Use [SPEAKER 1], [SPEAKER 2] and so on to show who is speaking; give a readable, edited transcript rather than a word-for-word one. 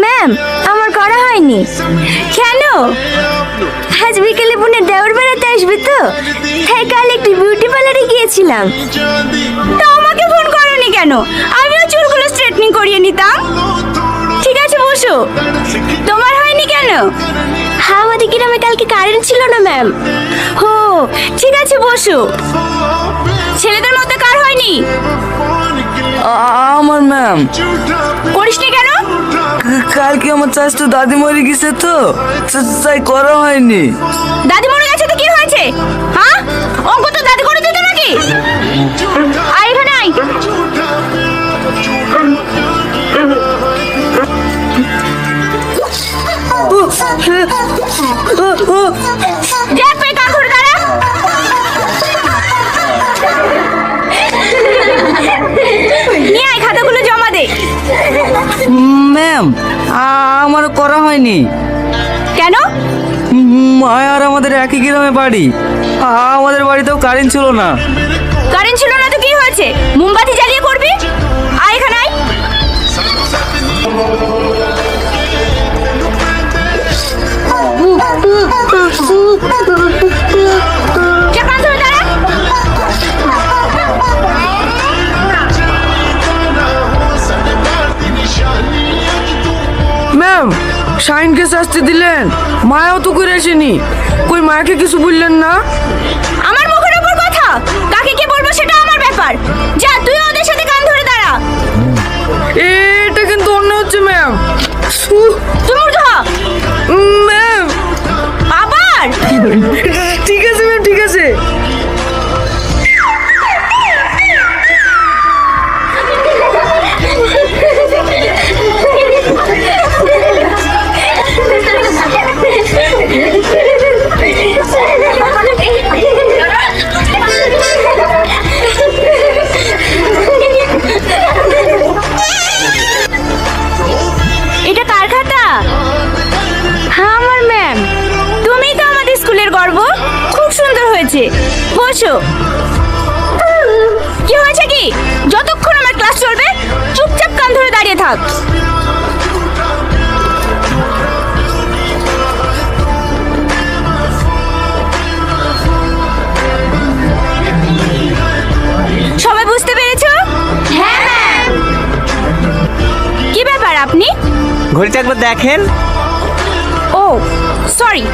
[SPEAKER 1] Ma'am, আমার করা হয়নি। কেন? আজ বিকেলে বোনের দেওর বেড়াতে আসবে তো, তাই কাল একটি বিউটি পার্লারে গিয়েছিলাম। তো আমাকে ফোন করোনি কেন? আমিও চুলগুলো স্ট্রেটনিং করিয়ে নিতাম। ঠিক আছে বসো। তোমার হয়নি কেন? আমাদের গ্রামে কালকে কারেন্ট ছিল না ম্যাম। হো, ঠিক আছে বসো। ছেলেদের মধ্যে কার হয়নি?
[SPEAKER 2] আমার ম্যাম,
[SPEAKER 1] করিসনি কেন?
[SPEAKER 2] কালকে আমার চাষটা দাদি মরে গেছে তো, তাই করা হয়নি।
[SPEAKER 1] দাদি মরে গেছে তো কি হয়েছে? হ্যাঁ, অঙ্ক তো দাদি করে দিত নাকি? আয় এখানে আয়। দেখ পেয়ে কান ধরে দাঁড়া। নিয়ে আয়, খাতাগুলো জমা দে।
[SPEAKER 2] ম্যাম, আমার করা হয়নি।
[SPEAKER 1] কেন?
[SPEAKER 2] মায়া আর আমাদের একই গ্রামে বাড়ি, আমাদের বাড়িতেও কারেন্ট ছিল না।
[SPEAKER 1] কারেন্ট ছিল না তো কি হয়েছে? মোমবাতি জ্বালিয়ে করবি। আয় এখানে আয়। যা, কান ধরে দাঁড়া।
[SPEAKER 2] ম্যাম, শাইনকে শাস্তি দিলেন, মায়াও তো করে আসেনি, কই মায়াকে কিছু বললেন না?
[SPEAKER 1] আমার মুখের উপর কথা, কাকে কি বলবো সেটা আমার ব্যাপার। যা, তুই ওদের সাথে কান ধরে দাঁড়া।
[SPEAKER 2] এটা কিন্তু অন্য হচ্ছে ম্যাম।
[SPEAKER 1] তুই মূর্খ হ।
[SPEAKER 2] ম্যাম,
[SPEAKER 1] আবার?
[SPEAKER 2] ঠিক আছে ম্যাম, ঠিক আছে।
[SPEAKER 1] এটা কার খাতা? হ্যাঁ আমার ম্যাম, তুমিই তো আমাদের স্কুলের গর্ব। খুব সুন্দর হয়েছে, বসো। কি হয়েছে কি? যতক্ষণ আমার ক্লাস চলবে চুপচাপ কান ধরে দাঁড়িয়ে থাক। সবাই বুঝতে পেরেছো? হ্যাঁ ম্যাম। কি ব্যাপার আপনি?
[SPEAKER 3] ঘড়িটা একবার দেখেন।
[SPEAKER 1] ও সরি,